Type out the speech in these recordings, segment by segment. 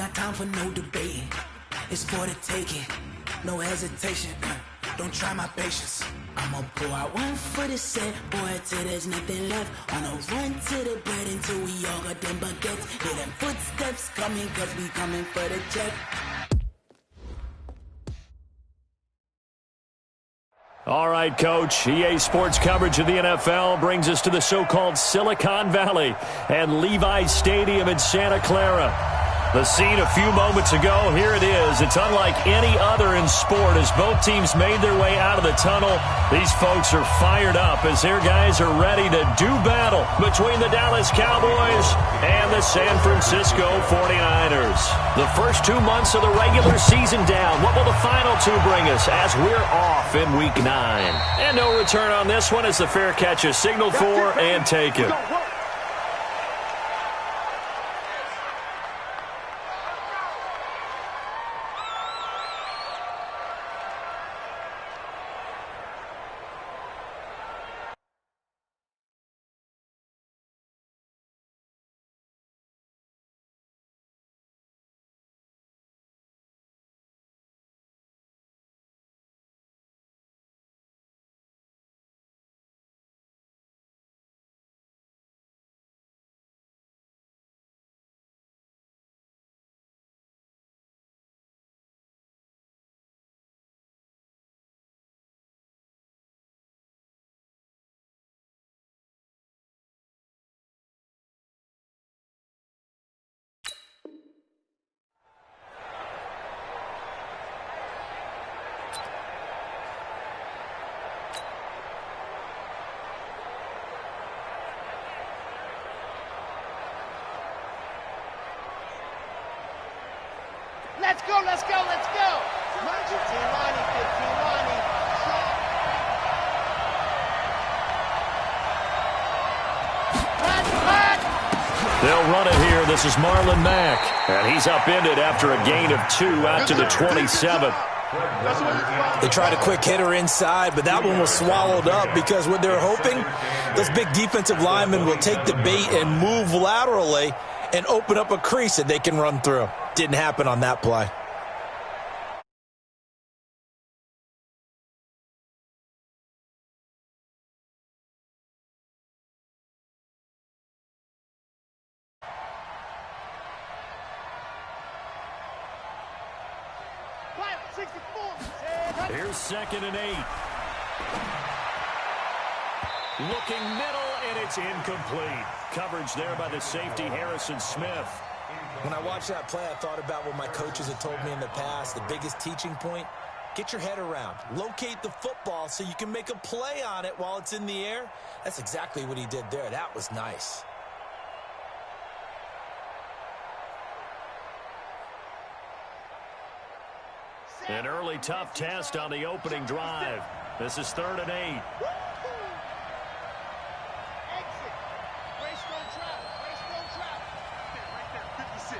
got time for no debating. It's for the taking, no hesitation. Don't try my patience. I'ma pour out one for the set, boy, till there's nothing left. On a run to the bread until we all got them baguettes. Hear them footsteps coming, cause we coming for the check. All right, Coach. EA Sports coverage of the NFL brings us to the so-called Silicon Valley and Levi's Stadium in Santa Clara. The scene a few moments ago, here it is. It's unlike any other in sport as both teams made their way out of the tunnel. These folks are fired up as their guys are ready to do battle between the Dallas Cowboys and the San Francisco 49ers. The first 2 months of the regular season down. What will the final two bring us as we're off in Week 9? And no return on this one as the fair catch is signaled for and taken. Let's go, let's go, let's go. 15-money, 15-money. They'll run it here. This is Marlon Mack. And he's upended after a gain of 2 out to the 27. They tried a quick hitter inside, but that one was swallowed up because what they're hoping, those big defensive linemen will take the bait and move laterally and open up a crease that they can run through. Didn't happen on that play. Here's 2nd and 8. Looking middle, and it's incomplete. Coverage there by the safety, Harrison Smith. When I watched that play, I thought about what my coaches had told me in the past. The biggest teaching point, get your head around. Locate the football so you can make a play on it while it's in the air. That's exactly what he did there. That was nice. An early tough test on the opening drive. This is 3rd and 8. Exit. Race don't travel. Race don't travel. Right there, 56. You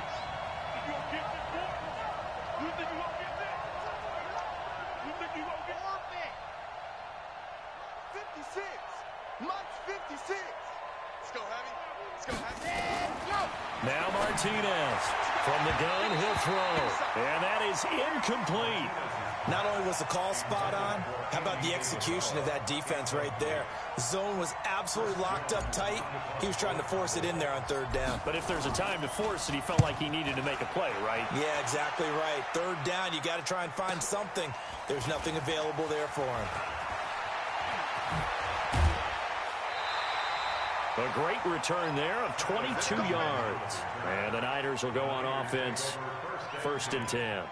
gonna get this, boy? You think you gonna get this? You think you gonna get this? 56. Monk's 56. Let's go, Heavy. Let's go, Heavy. Let's go. Now Martinez. From the gun, he'll throw. And that is incomplete. Not only was the call spot on, how about the execution of that defense right there? The zone was absolutely locked up tight. He was trying to force it in there on 3rd down. But if there's a time to force it, he felt like he needed to make a play, right? Yeah, exactly right. 3rd down, you got to try and find something. There's nothing available there for him. A great return there of 22 yards. And the Niners will go on offense. 1st and 10.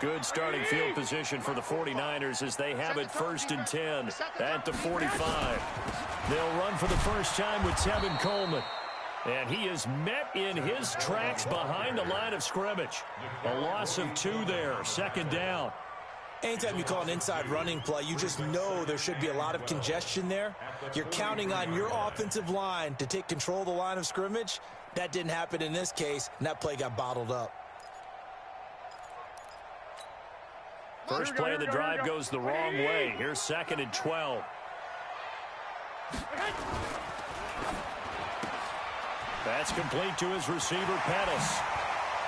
Good starting field position for the 49ers as they have it 1st and 10 at the 45. They'll run for the first time with Tevin Coleman. And he is met in his tracks behind the line of scrimmage. A loss of 2 there. 2nd down. Anytime you call an inside running play, you just know there should be a lot of congestion there. You're counting on your offensive line to take control of the line of scrimmage. That didn't happen in this case, and that play got bottled up. First play of the drive goes the wrong way. Here's 2nd and 12. That's complete to his receiver, Pettis.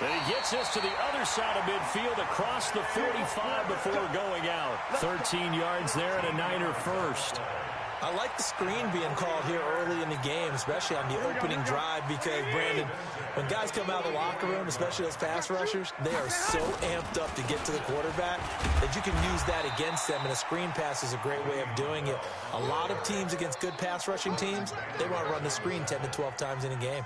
And he gets this to the other side of midfield across the 45 before going out. 13 yards there and a Niner first. I like the screen being called here early in the game, especially on the opening drive, because, Brandon, when guys come out of the locker room, especially those pass rushers, they are so amped up to get to the quarterback that you can use that against them, and a screen pass is a great way of doing it. A lot of teams against good pass rushing teams, they want to run the screen 10 to 12 times in a game.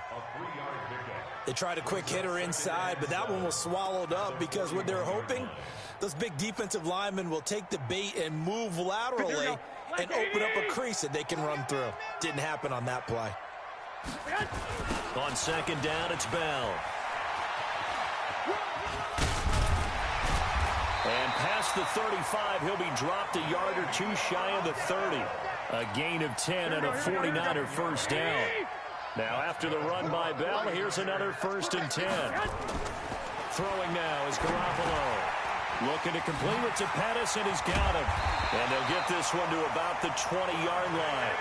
They tried a quick hitter inside, but that one was swallowed up because what they're hoping, those big defensive linemen will take the bait and move laterally and open up a crease that they can run through. Didn't happen on that play. On second down, it's Bell. And past the 35, he'll be dropped a yard or two shy of the 30. A gain of 10 and a 49er first down. Now after the run by Bell, here's another 1st and 10. Throwing now is Garoppolo. Looking to complete it to Pettis, and he's got him. And they'll get this one to about the 20-yard line.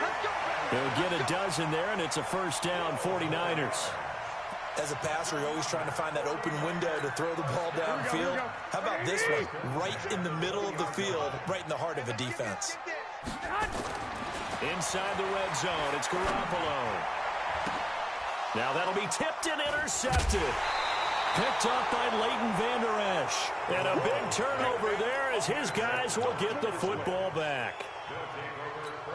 They'll get a dozen there, and it's a first down, 49ers. As a passer, you're always trying to find that open window to throw the ball downfield. How about this one? Right in the middle of the field, right in the heart of a defense. Inside the red zone, it's Garoppolo. Now that'll be tipped and intercepted. Picked up by Leighton Vander Esch. And a big turnover there as his guys will get the football back.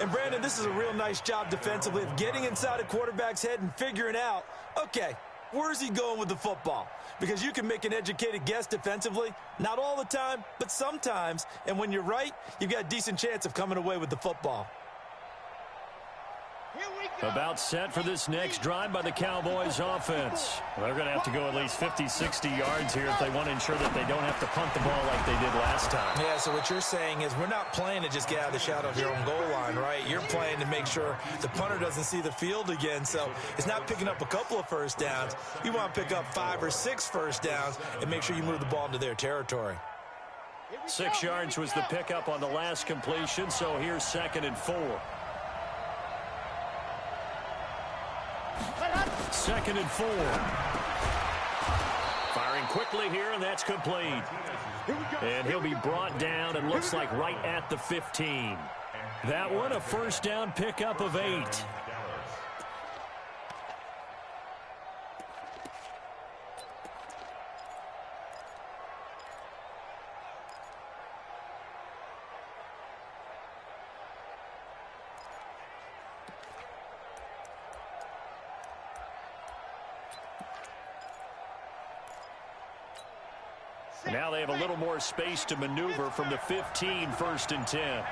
And, Brandon, this is a real nice job defensively of getting inside a quarterback's head and figuring out, okay, where's he going with the football? Because you can make an educated guess defensively. Not all the time, but sometimes. And when you're right, you've got a decent chance of coming away with the football. About set for this next drive by the Cowboys offense. They're going to have to go at least 50, 60 yards here if they want to ensure that they don't have to punt the ball like they did last time. Yeah, so what you're saying is we're not playing to just get out of the shadow of your own goal line, right? You're playing to make sure the punter doesn't see the field again. So it's not picking up a couple of first downs. You want to pick up 5 or 6 first downs and make sure you move the ball into their territory. 6 yards was the pickup on the last completion, so here's 2nd and 4. 2nd and 4. Firing quickly here, and that's complete. And he'll be brought down, and looks like right at the 15. That one, a first down pickup of 8. Now they have a little more space to maneuver from the 15, 1st and 10.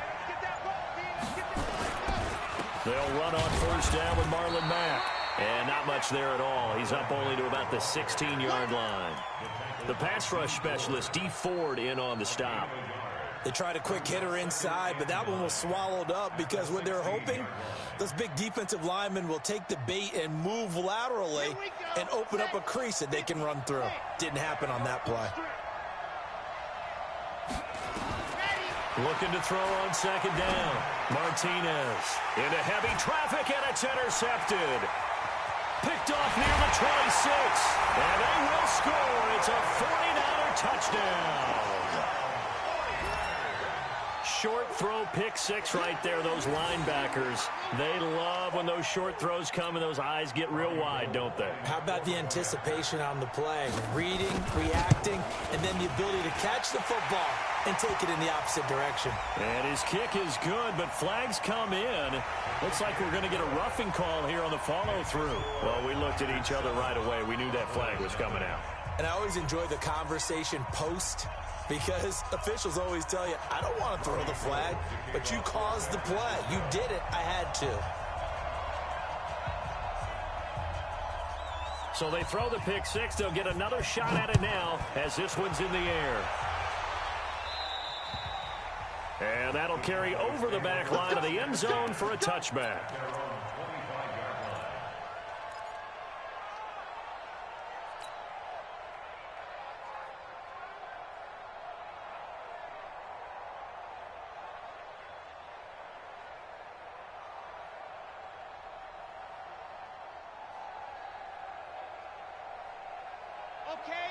They'll run on first down with Marlon Mack. And not much there at all. He's up only to about the 16-yard line. The pass rush specialist, Dee Ford, in on the stop. They tried a quick hitter inside, but that one was swallowed up because what they're hoping, those big defensive linemen will take the bait and move laterally and open up a crease that they can run through. Didn't happen on that play. Looking to throw on 2nd down. Martinez into heavy traffic, and it's intercepted. Picked off near the 26. And they will score. It's a 49er touchdown. Short throw, pick 6 right there. Those linebackers, they love when those short throws come and those eyes get real wide, don't they? How about the anticipation on the play? Reading, reacting, and then the ability to catch the football and take it in the opposite direction. And his kick is good, but flags come in. Looks like we're going to get a roughing call here on the follow-through. Well, we looked at each other right away. We knew that flag was coming out. And I always enjoy the conversation post, because officials always tell you, I don't want to throw the flag, but you caused the play. You did it. I had to. So they throw the pick 6. They'll get another shot at it now as this one's in the air. And that'll carry over the back line of the end zone for a touchback.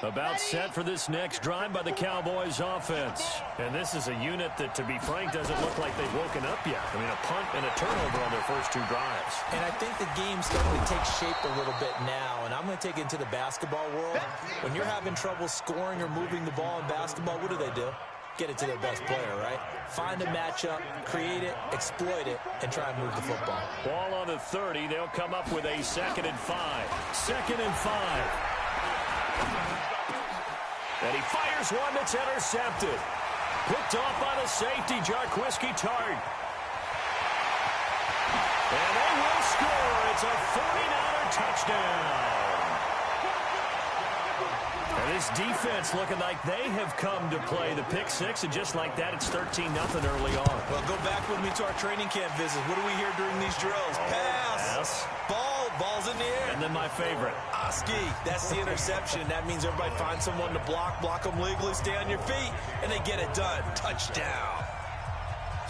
About set for this next drive by the Cowboys offense. And this is a unit that, to be frank, doesn't look like they've woken up yet. I mean, a punt and a turnover on their first 2 drives. And I think the game's starting to take shape a little bit now. And I'm going to take it into the basketball world. When you're having trouble scoring or moving the ball in basketball, what do? Get it to their best player, right? Find a matchup, create it, exploit it, and try and move the football. Ball on the 30. They'll come up with a 2nd and 5. 2nd and 5. And he fires one that's intercepted. Picked off by the safety, Jarquiski Tartt. And they will score. It's a 49er touchdown. And this defense looking like they have come to play the pick 6, and just like that, it's 13-0 early on. Well, go back with me to our training camp visit. What do we hear during these drills? Pass. Ball's in the air. And then my favorite. Oski, that's the interception. That means everybody finds someone to block them legally, stay on your feet, and they get it done. Touchdown.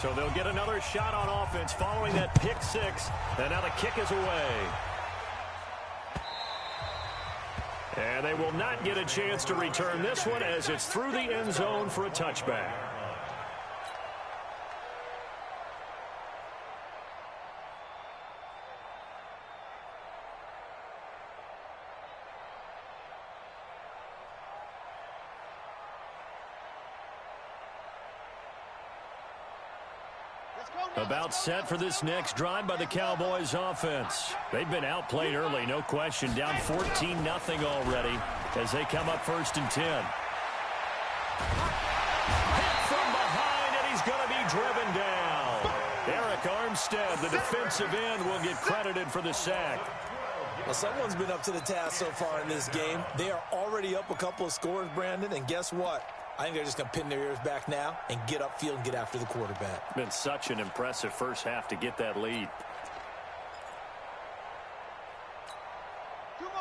So they'll get another shot on offense following that pick 6, and now the kick is away. And they will not get a chance to return this one as it's through the end zone for a touchback. About set for this next drive by the Cowboys offense. They've been outplayed early, no question. Down 14-0 already as they come up 1st and 10. Hit from behind, and he's going to be driven down. Eric Armstead, the defensive end, will get credited for the sack. Well, someone's been up to the task so far in this game. They are already up a couple of scores, Brandon, and guess what? I think they're just going to pin their ears back now and get upfield and get after the quarterback. Been such an impressive first half to get that lead.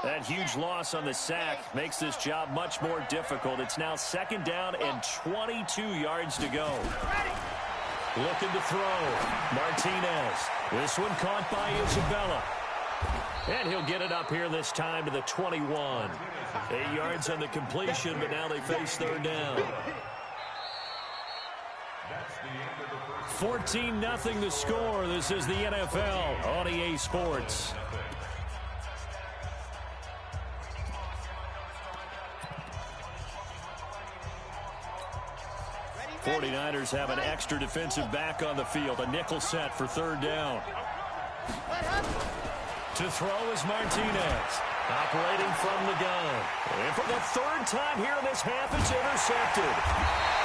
That huge loss on the sack makes this job much more difficult. It's now 2nd down and 22 yards to go. Looking to throw. Martinez. This one caught by Isabella. And he'll get it up here this time to the 21. 8 yards on the completion, but now they face 3rd down. 14-0 the score. This is the NFL on EA Sports. '49ers have an extra defensive back on the field. A nickel set for 3rd down. To throw is Martinez. Operating from the gun. And for the 3rd time here in this half, it's intercepted.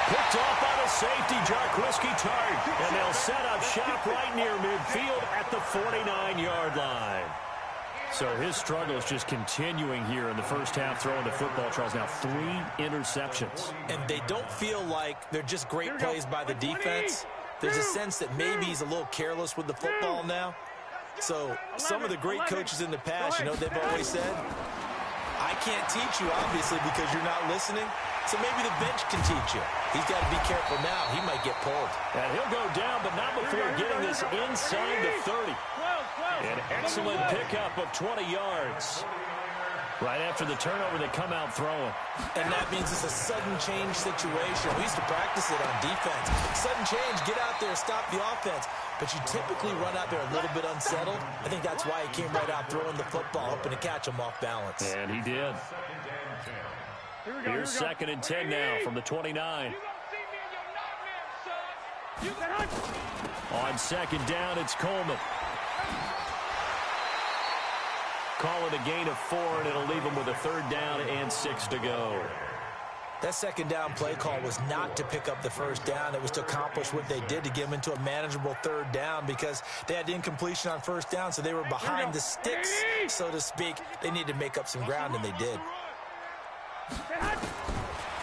Picked off by the safety, Jarquiski Tartt. And they'll set up shop right near midfield at the 49-yard line. So his struggle is just continuing here in the first half, throwing the football, Charles. Now 3 interceptions. And they don't feel like they're just great plays by the defense. There's a sense that maybe he's a little careless with the football now. So some of the great coaches in the past, you know what they've always said? I can't teach you, obviously, because you're not listening. So maybe the bench can teach you. He's got to be careful now. He might get pulled. And he'll go down, but not before getting this inside the 30. An excellent pickup of 20 yards. Right after the turnover, they come out throwing. And that means it's a sudden change situation. We used to practice it on defense. Sudden change, get out there, stop the offense. But you typically run out there a little bit unsettled. I think that's why he came right out throwing the football, hoping to catch him off balance. And he did. Here's 2nd and 10 now from the 29. On 2nd down, it's Coleman. Call it a gain of 4, and it'll leave them with a 3rd down and 6 to go. That 2nd down play call was not to pick up the 1st down. It was to accomplish what they did, to get them into a manageable 3rd down, because they had incompletion on 1st down, so they were behind the sticks, so to speak. They needed to make up some ground, and they did.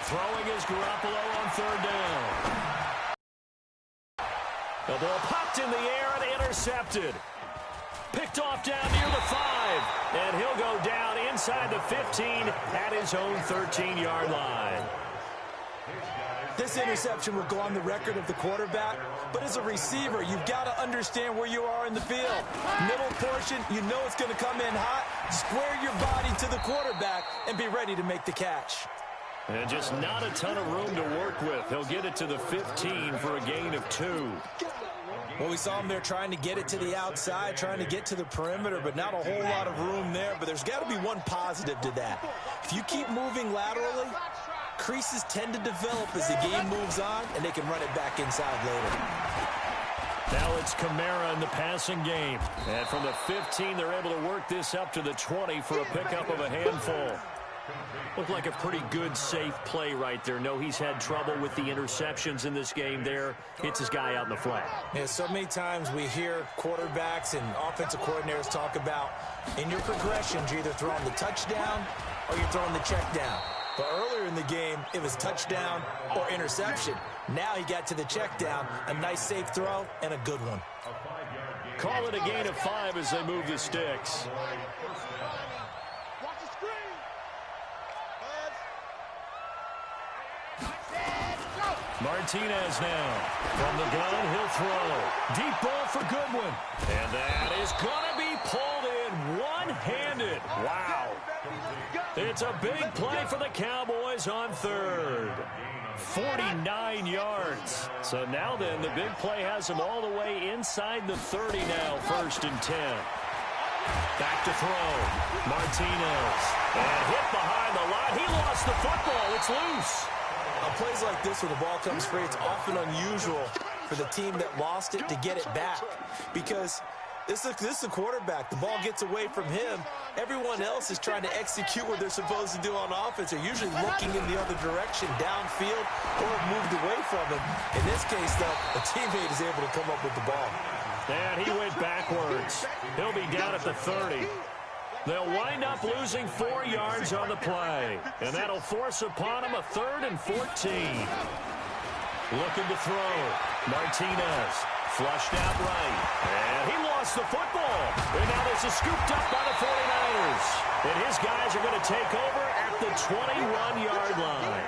Throwing is Garoppolo on 3rd down. The ball popped in the air and intercepted. Picked off down near the 5, and he'll go down inside the 15 at his own 13-yard line. This interception will go on the record of the quarterback, but as a receiver, you've got to understand where you are in the field. Middle portion, you know it's going to come in hot. Square your body to the quarterback and be ready to make the catch. And just not a ton of room to work with. He'll get it to the 15 for a gain of 2. Well, we saw him there trying to get it to the outside, trying to get to the perimeter, but not a whole lot of room there. But there's got to be one positive to that. If you keep moving laterally, creases tend to develop as the game moves on, and they can run it back inside later. Now it's Kamara in the passing game. And from the 15, they're able to work this up to the 20 for a pickup of a handful. Looked like a pretty good, safe play right there. No, he's had trouble with the interceptions in this game there. Hits his guy out in the flat. Yeah, so many times we hear quarterbacks and offensive coordinators talk about in your progressions, you're either throwing the touchdown or you're throwing the check down. But earlier in the game, it was touchdown or interception. Now he got to the check down, a nice safe throw, and a good one. Call it a gain of 5 as they move the sticks. Watch the screen. Martinez now. From the gun, he'll throw. Deep ball for Goodwin. And that is going to be pulled in one-handed. Wow. It's a big play for the Cowboys on third. 49 yards. So now then, the big play has them all the way inside the 30 now, 1st and 10. Back to throw. Martinez. And hit behind the line. He lost the football. It's loose. On plays like this where the ball comes free, it's often unusual for the team that lost it to get it back. Because this is a quarterback. The ball gets away from him. Everyone else is trying to execute what they're supposed to do on offense. They're usually looking in the other direction, downfield, or moved away from him. In this case, though, a teammate is able to come up with the ball. And he went backwards. He'll be down at the 30. They'll wind up losing 4 yards on the play. And that'll force upon them a 3rd and 14. Looking to throw. Martinez flushed out right. And he lost the football. And now this is scooped up by the 49ers. And his guys are going to take over at the 21-yard line.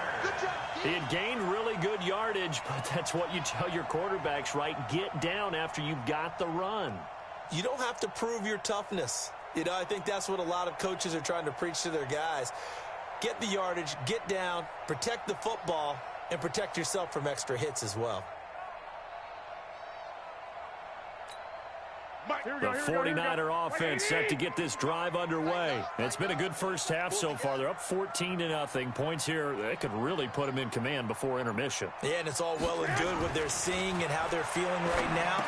He had gained really good yardage, but that's what you tell your quarterbacks, right? Get down after you've got the run. You don't have to prove your toughness. You know, I think that's what a lot of coaches are trying to preach to their guys. Get the yardage, get down, protect the football, and protect yourself from extra hits as well. The 49er offense set to get this drive underway. It's been a good first half so far. They're up 14-0. Points here, they could really put them in command before intermission. Yeah, and it's all well and good what they're seeing and how they're feeling right now.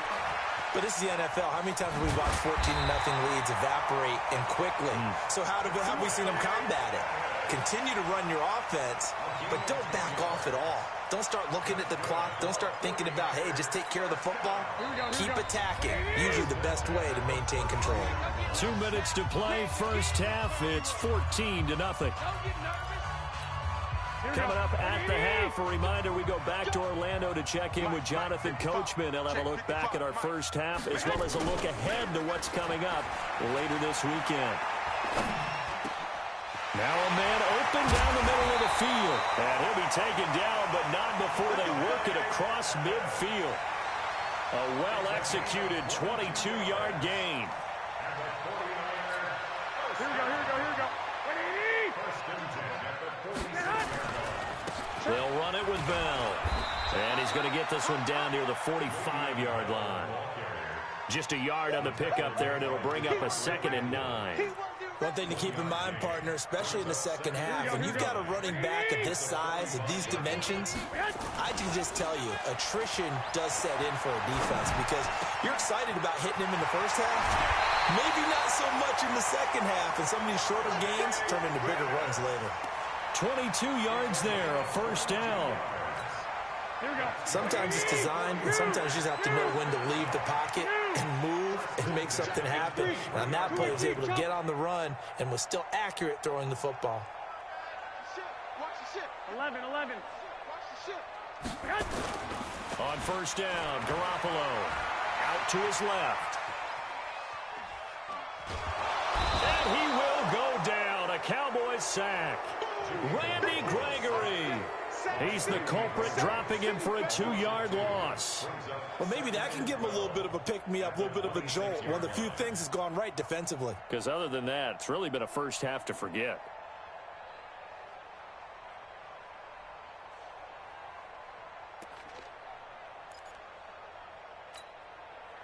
But this is the NFL. How many times have we watched 14-0 leads evaporate and quickly? So how have we seen them combat it? Continue to run your offense, but don't back off at all. Don't start looking at the clock. Don't start thinking about, hey, just take care of the football. Keep attacking. Usually the best way to maintain control. 2 minutes to play, first half. It's 14-0. Coming up at the half, a reminder, we go back to Orlando to check in with Jonathan Coachman. He'll have a look back at our first half, as well as a look ahead to what's coming up later this weekend. Now a man open down the middle of the field. And he'll be taken down, but not before they work it across midfield. A well-executed 22-yard gain. Here we go. They'll run it with Bell. And he's going to get this one down near the 45-yard line. Just a yard on the pickup there, and it'll bring up a 2nd and 9. One thing to keep in mind, partner, especially in the second half, when you've got a running back of this size, of these dimensions, I can just tell you, attrition does set in for a defense because you're excited about hitting him in the first half. Maybe not so much in the second half, and some of these shorter gains turn into bigger runs later. 22 yards there, a first down. Sometimes it's designed, and sometimes you just have to know when to leave the pocket and move and make something happen. And on that play, he was able to get on the run and was still accurate throwing the football. Watch the shit. 11. Watch the shit. On first down, Garoppolo out to his left. And he will go down. A Cowboys sack. Randy Gregory He's the culprit, dropping him for a 2-yard loss. Well, maybe that can give him a little bit of a pick-me-up, a little bit of a jolt. One of the few things has gone right defensively. Because other than that, it's really been a first half to forget.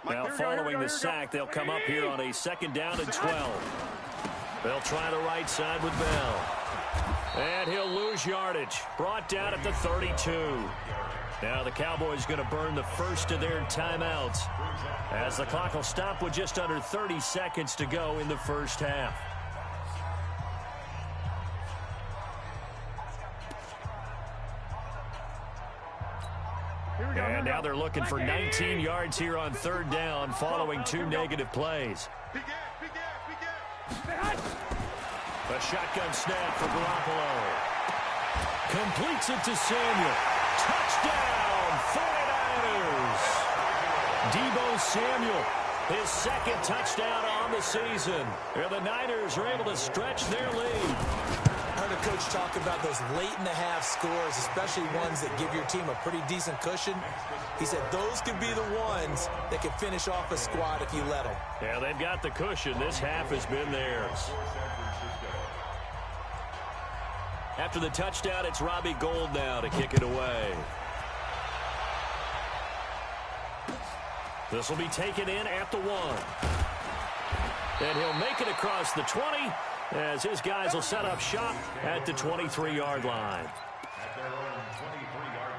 Now, following the sack, they'll come up here on a 2nd down and 12. They'll try the right side with Bell. And he'll lose yardage. Brought down at the 32. Now the Cowboys going to burn the first of their timeouts, as the clock will stop with just under 30 seconds to go in the first half. And now they're looking for 19 yards here on 3rd down following 2 negative plays. A shotgun snap for Garoppolo. Completes it to Samuel. Touchdown, 49ers. Deebo Samuel, his 2nd touchdown on the season. And the Niners are able to stretch their lead. I heard a coach talk about those late-in-the-half scores, especially ones that give your team a pretty decent cushion. He said those could be the ones that can finish off a squad if you let them. Yeah, they've got the cushion. This half has been theirs. After the touchdown, it's Robbie Gould now to kick it away. This will be taken in at the 1. And he'll make it across the 20 as his guys will set up shop at the 23-yard line. At their own 23-yard line.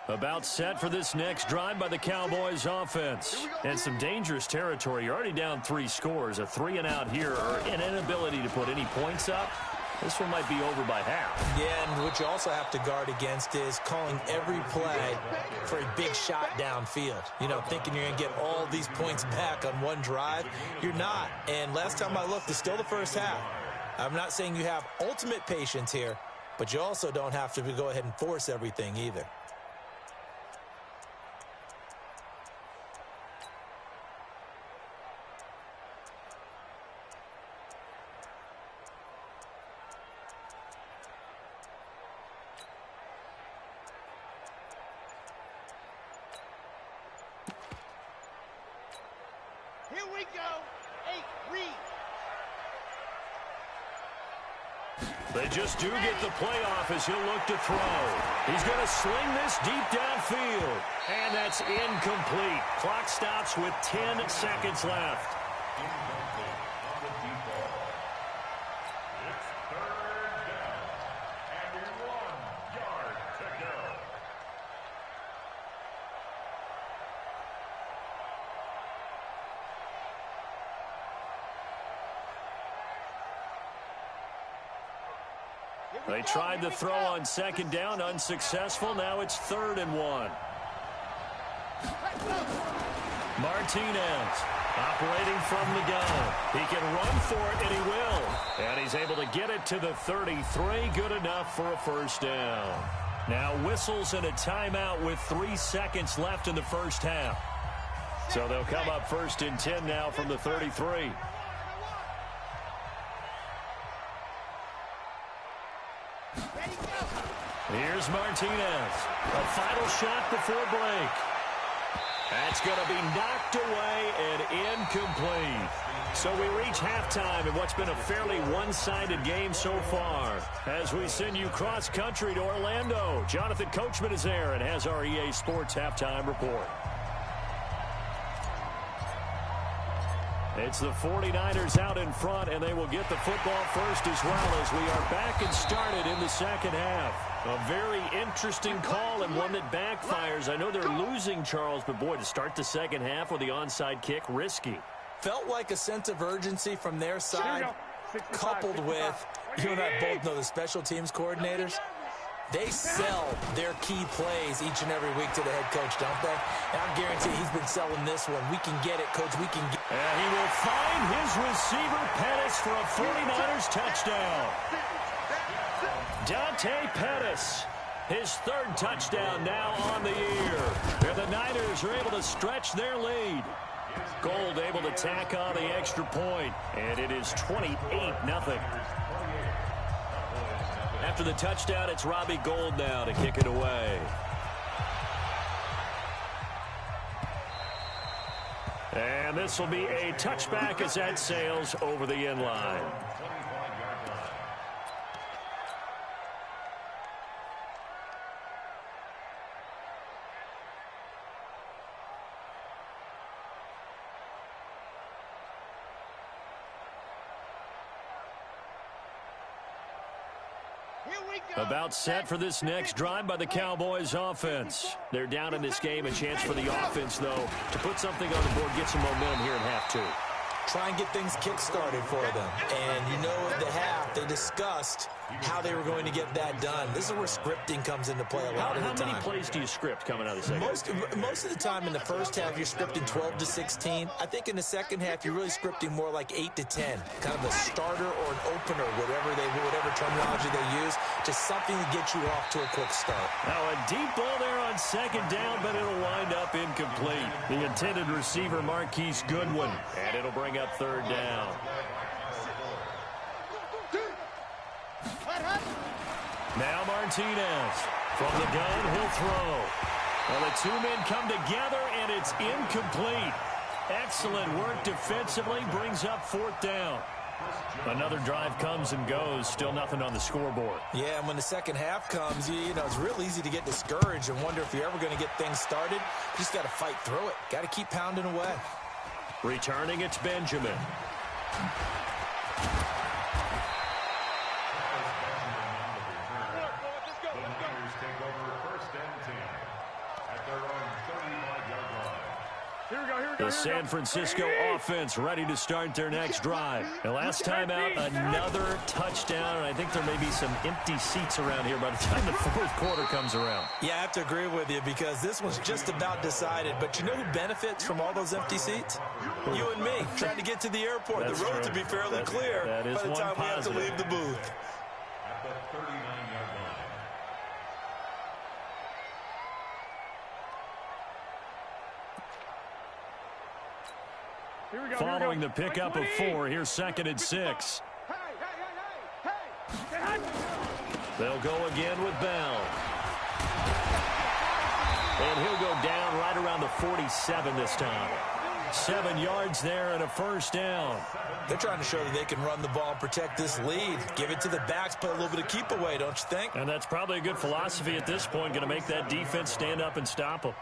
About set for this next drive by the Cowboys offense. And some dangerous territory. You're already down 3 scores. A 3-and-out here, or an inability to put any points up. This one might be over by half. Yeah, and what you also have to guard against is calling every play for a big shot downfield. You know, thinking you're going to get all these points back on one drive. You're not. And last time I looked, it's still the first half. I'm not saying you have ultimate patience here, but you also don't have to go ahead and force everything either. Here we go. 8, read. They just do get the playoff as he'll look to throw. He's going to sling this deep downfield. And that's incomplete. Clock stops with 10 seconds left. Incomplete on the deep ball. It's 3rd down and 1 yard to go. They tried the throw on 2nd down, unsuccessful. Now it's 3rd and 1. Martinez operating from the gun. He can run for it, and he will. And he's able to get it to the 33. Good enough for a 1st down. Now whistles and a timeout with 3 seconds left in the first half. So they'll come up 1st and 10 now from the 33. Here's Martinez. A final shot before break. That's going to be knocked away and incomplete. So we reach halftime in what's been a fairly one-sided game so far. As we send you cross-country to Orlando, Jonathan Coachman is there and has our EA Sports halftime report. It's the 49ers out in front, and they will get the football first as well as we are back and started in the second half. A very interesting call and one that backfires. I know they're losing, Charles, but boy, to start the second half with the onside kick, risky. Felt like a sense of urgency from their side, coupled with, you and I both know the special teams coordinators. They sell their key plays each and every week to the head coach, don't they? And I guarantee he's been selling this one. We can get it, coach. We can get it. And he will find his receiver, Pettis, for a 49ers touchdown. Dante Pettis His third touchdown now on the year. And the Niners are able to stretch their lead. Gold able to tack on the extra point, and it is 28-0. After the touchdown, it's Robbie Gould now to kick it away. And this will be a touchback as that sails over the end line. About set for this next drive by the Cowboys offense. They're down in this game. A chance for the offense, though, to put something on the board, get some momentum here in half two. Try and get things kick-started for them. And, you know, at the half, they discussed how they were going to get that done. This is where scripting comes into play a lot of the time. How many plays do you script coming out of the second? Most of the time in the first half, you're scripting 12 to 16. I think in the second half, you're really scripting more like 8 to 10. Kind of a starter or an opener, whatever terminology they use, just something to get you off to a quick start. Now a deep ball there on second down, but it'll wind up incomplete. The intended receiver, Marquise Goodwin, and it'll bring up third down. Now Martinez from the gun, he'll throw. Well, the two men come together, and it's incomplete. Excellent work defensively, brings up fourth down. Another drive comes and goes, still nothing on the scoreboard. Yeah, and when the second half comes, you know, it's real easy to get discouraged and wonder if you're ever going to get things started. You just got to fight through it. Got to keep pounding away. Returning, it's Benjamin. The San Francisco offense ready to start their next drive. And last time out, another touchdown. And I think there may be some empty seats around here by the time the fourth quarter comes around. Yeah, I have to agree with you because this one's just about decided. But you know who benefits from all those empty seats? You and me, trying to get to the airport. That's the road true. to be fairly clear by the time we have to leave the booth. At the 39-yard line. Following the pickup of 4, here's second and 6. They'll go again with Bell. And he'll go down right around the 47 this time. 7 yards there and a first down. They're trying to show that they can run the ball and protect this lead. Give it to the backs, play a little bit of keep away, don't you think? And that's probably a good philosophy at this point, going to make that defense stand up and stop them.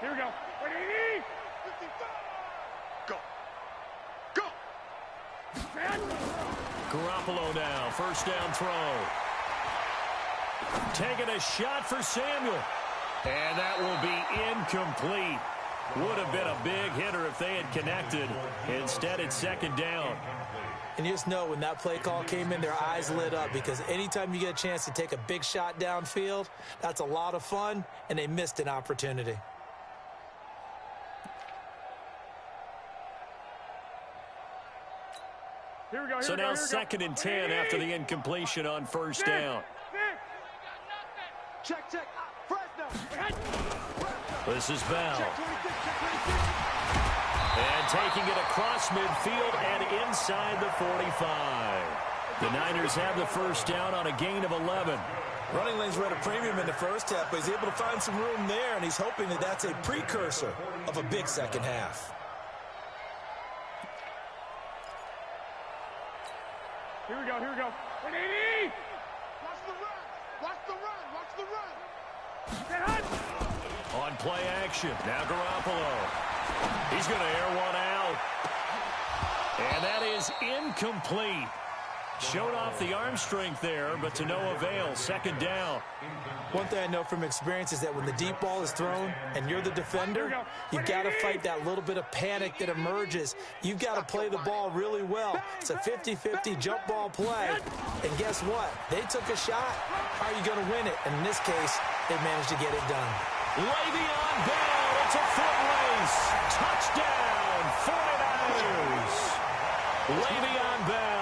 Here we go. Go. Go. Garoppolo now, first down throw. Taking a shot for Samuel. And that will be incomplete. Would have been a big hitter if they had connected. Instead, it's second down. And you just know when that play call came in, their eyes lit up because anytime you get a chance to take a big shot downfield, that's a lot of fun, and they missed an opportunity. So now second and 10 after the incompletion on first down. Check. This is Bell. And taking it across midfield and inside the 45. The Niners have the first down on a gain of 11. Running lanes were at a premium in the first half, but he's able to find some room there, and he's hoping that that's a precursor of a big second half. Here we go. 180. Watch the run. On play action, now Garoppolo. He's going to air one out. And that is incomplete. Showed off the arm strength there, but to no avail. Second down. One thing I know from experience is that when the deep ball is thrown and you're the defender, you've got to fight that little bit of panic that emerges. You've got to play the ball really well. It's a 50-50 jump ball play. And guess what? They took a shot. How are you going to win it? And in this case, they managed to get it done. Le'Veon Bell, it's a foot race. Touchdown, 49ers. Le'Veon Bell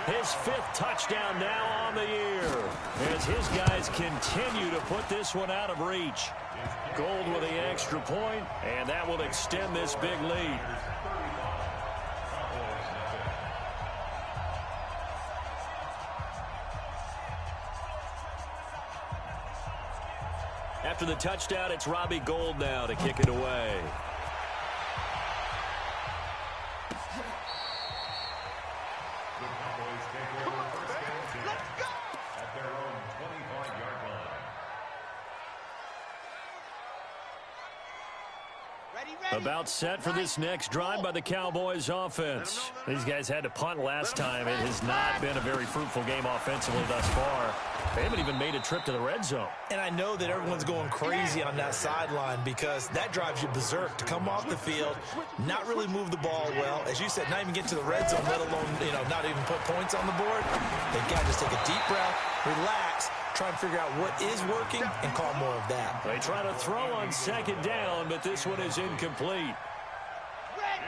His 5th touchdown now on the year as his guys continue to put this one out of reach. Gould with the extra point, and that will extend this big lead. After the touchdown, it's Robbie Gould now to kick it away. About set for this next drive by the Cowboys offense. These guys had to punt last time. It has not been a very fruitful game offensively thus far. They haven't even made a trip to the red zone. And I know that everyone's going crazy on that sideline because that drives you berserk to come off the field, not really move the ball well. As you said, not even get to the red zone, let alone, not even put points on the board. They've got to just take a deep breath, relax, try and figure out what is working and call more of that. They try to throw on 2nd down, but this one is incomplete.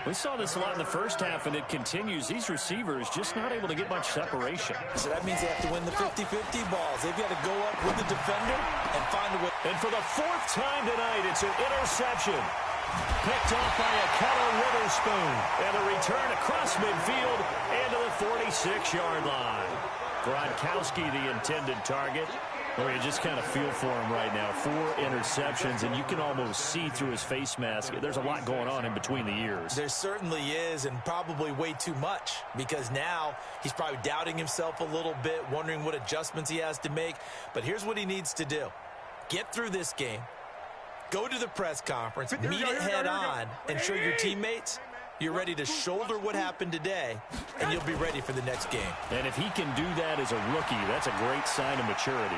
We saw this a lot in the first half, and it continues. These receivers just not able to get much separation. So that means they have to win the 50-50 balls. They've got to go up with the defender and find a way. And for the 4th time tonight, it's an interception. Picked off by Ahkello Witherspoon. And a return across midfield and to the 46-yard line. Gronkowski, the intended target. Well, you just kind of feel for him right now. 4 interceptions, and you can almost see through his face mask. There's a lot going on in between the ears. There certainly is, and probably way too much, because now he's probably doubting himself a little bit, wondering what adjustments he has to make. But here's what he needs to do. Get through this game. Go to the press conference, meet it head on, and show your teammates you're ready to shoulder what happened today, and you'll be ready for the next game. And if he can do that as a rookie, that's a great sign of maturity.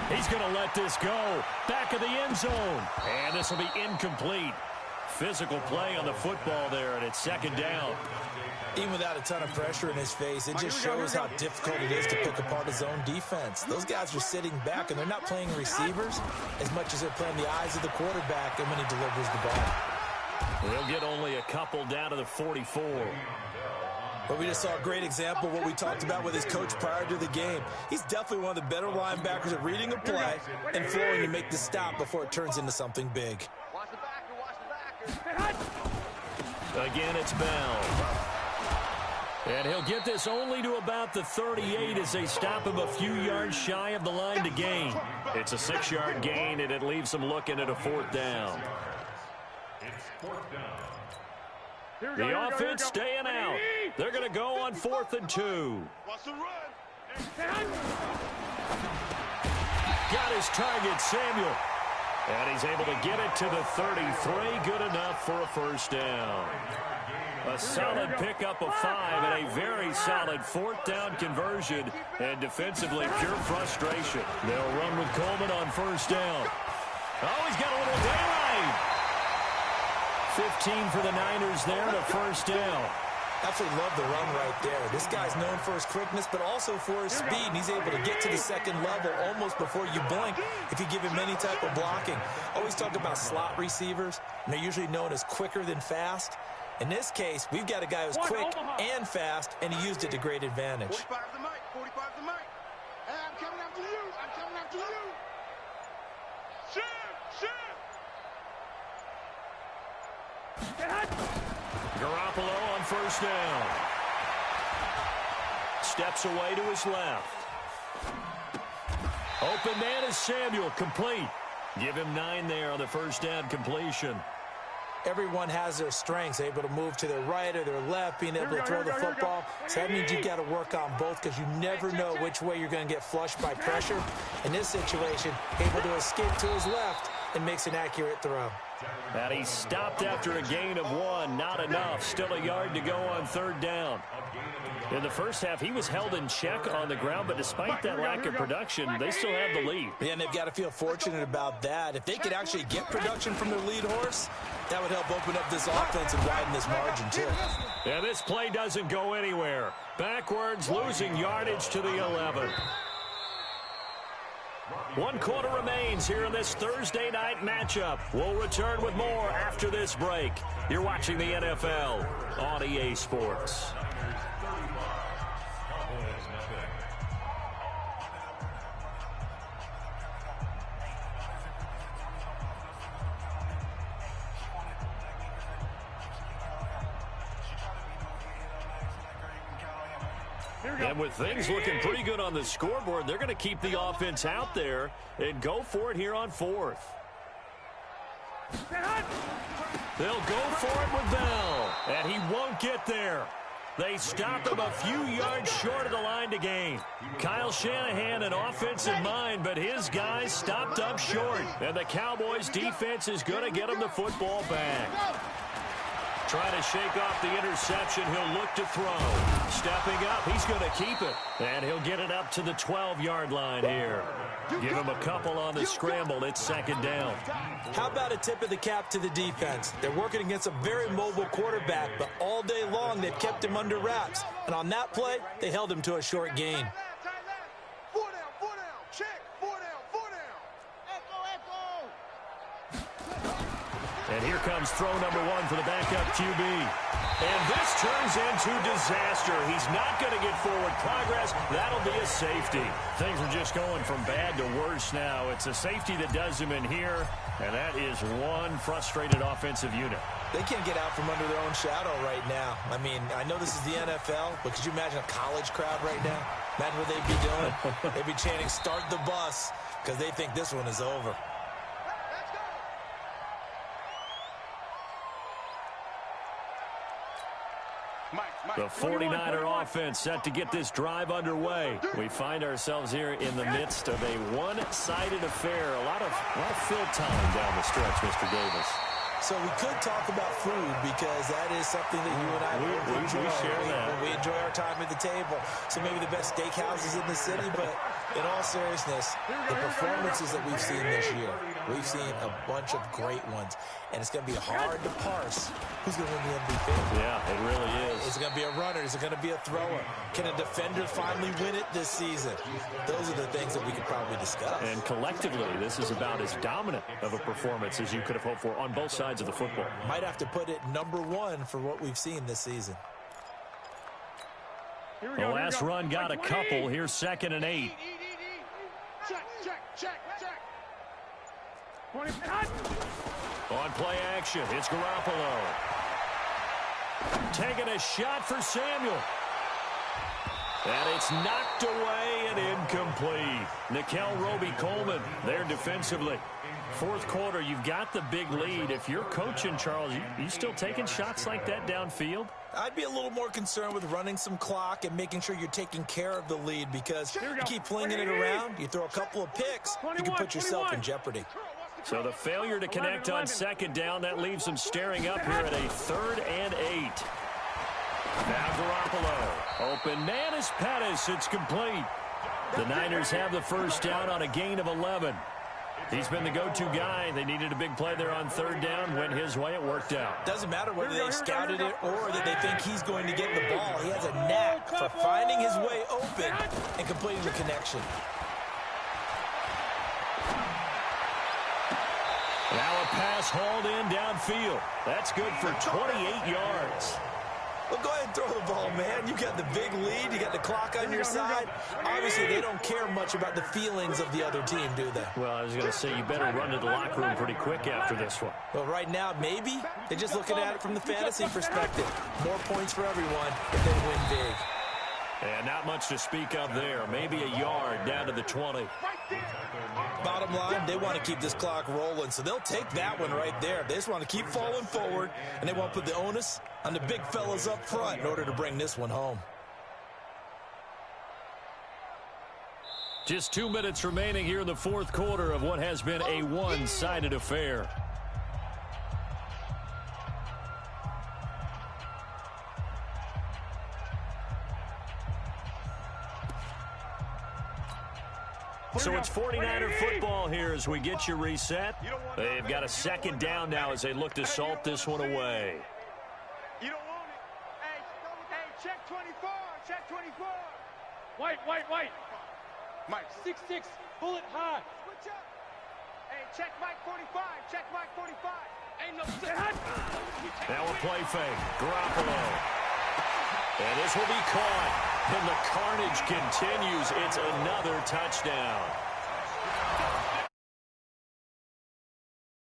He's going to let this go. Back of the end zone. And this will be incomplete. Physical play on the football there, and it's 2nd down. Even without a ton of pressure in his face, it just shows how difficult it is to pick apart his own defense. Those guys are sitting back, and they're not playing receivers as much as they're playing the eyes of the quarterback and when he delivers the ball. He'll get only a couple down to the 44. But we just saw a great example of what we talked about with his coach prior to the game. He's definitely one of the better linebackers at reading a play and flowing to make the stop before it turns into something big. Watch the backer, watch the backer. Again, it's Bell. And he'll get this only to about the 38 as they stop him a few yards shy of the line to gain. It's a 6-yard gain, and it leaves them looking at a 4th down. The offense staying out. They're going to go on 4th and 2. Watch the run. Got his target, Samuel. And he's able to get it to the 33. Good enough for a 1st down. A solid pickup of 5 and a very solid 4th down conversion. And defensively, pure frustration. They'll run with Coleman on 1st down. Oh, he's got a little daylight. 15 for the Niners there and a 1st down. Absolutely love the run right there. This guy's known for his quickness, but also for his speed. And he's able to get to the 2nd level almost before you blink if you give him any type of blocking. Always talk about slot receivers, and they're usually known as quicker than fast. In this case, we've got a guy who's quick and fast, and he used it to great advantage. 45 to Mike, 45 to Mike. Hey, I'm coming after you, I'm coming after you. Shoot! Garoppolo on 1st down. Steps away to his left. Open man is Samuel, complete. Give him 9 there on the 1st down completion. Everyone has their strengths, able to move to their right or their left, being able to throw the football. So that means you've got to work on both because you never know which way you're going to get flushed by pressure. In this situation, able to escape to his left and makes an accurate throw. And he stopped after a gain of 1. Not enough. Still a yard to go on 3rd down. In the first half, he was held in check on the ground, but despite that lack of production, they still have the lead. Yeah, and they've got to feel fortunate about that. If they could actually get production from their lead horse, that would help open up this offense and widen this margin, too. Yeah, this play doesn't go anywhere. Backwards, losing yardage to the 11. 1 quarter remains here in this Thursday night matchup. We'll return with more after this break. You're watching the NFL on EA Sports. And with things looking pretty good on the scoreboard, they're going to keep the offense out there and go for it here on fourth. They'll go for it with Bell, and he won't get there. They stop him a few yards short of the line to gain. Kyle Shanahan, an offensive mind, but his guys stopped up short. And the Cowboys' defense is going to get him the football back. Trying to shake off the interception, he'll look to throw. Stepping up, he's going to keep it. And he'll get it up to the 12-yard line here. Give him a couple on the scramble. It's second down. How about a tip of the cap to the defense? They're working against a very mobile quarterback, but all day long they've kept him under wraps. And on that play, they held him to a short gain. 4 down, check, 4 down. Echo. And here comes throw number one for the backup QB. And this turns into disaster. He's not going to get forward progress. That'll be a safety. Things are just going from bad to worse now. It's a safety that does him in here, and that is one frustrated offensive unit. They can't get out from under their own shadow right now. I mean, I know this is the NFL, but could you imagine a college crowd right now? Imagine what they'd be doing. They'd be chanting, "Start the bus," because they think this one is over. The 49er offense set to get this drive underway. We find ourselves here in the midst of a one-sided affair. A lot of fill time down the stretch, Mr. Davis. So we could talk about food because that is something that you and I we share that. We enjoy our time at the table. So maybe the best steakhouses in the city, but in all seriousness, the performances that we've seen this year, we've seen a bunch of great ones. And it's going to be hard to parse who's going to win the MVP. Yeah, it really is. Is it going to be a runner? Is it going to be a thrower? Can a defender finally win it this season? Those are the things that we could probably discuss. And collectively, this is about as dominant of a performance as you could have hoped for on both sides of the football. Might have to put it number one for what we've seen this season. The last run got a couple. Here's 2nd and 8. Check. On play action, it's Garoppolo. Taking a shot for Samuel. And it's knocked away and incomplete. Nickel Roby-Coleman there defensively. Fourth quarter, you've got the big lead. If you're coaching, Charles, you still taking shots like that downfield? I'd be a little more concerned with running some clock and making sure you're taking care of the lead, because you keep flinging it around, you throw a couple of picks, you can put yourself in jeopardy. So the failure to connect on second down, that leaves them staring up here at a 3rd and 8. Now Garoppolo. Open man is Pettis. It's complete. The Niners have the first down on a gain of 11. He's been the go-to guy. They needed a big play there on 3rd down. Went his way. It worked out. Doesn't matter whether they scouted it or that they think he's going to get the ball. He has a knack for finding his way open and completing the connection. Now a pass hauled in downfield. That's good for 28 yards. Well, go ahead and throw the ball, man. You got the big lead. You got the clock on your side. Obviously, they don't care much about the feelings of the other team, do they? Well, I was going to say, you better run to the locker room pretty quick after this one. Well, right now, maybe. They're just looking at it from the fantasy perspective. More points for everyone if they win big. And not much to speak of there. Maybe a yard down to the 20. Bottom line, they want to keep this clock rolling, so they'll take that one right there. They just want to keep falling forward, and they want to put the onus on the big fellas up front in order to bring this one home. Just 2 minutes remaining here in the fourth quarter of what has been a one-sided affair. So it's 49er football here as we get you reset. They've got a second down now as they look to salt this one away. You don't want it. Hey, check 24. Check 24. White. Mike. 6'6", bullet high. Switch up. Hey, check Mike 45. Check Mike 45. Ain't no Now a play fake. Garoppolo. And this will be caught. And the carnage continues. It's another touchdown.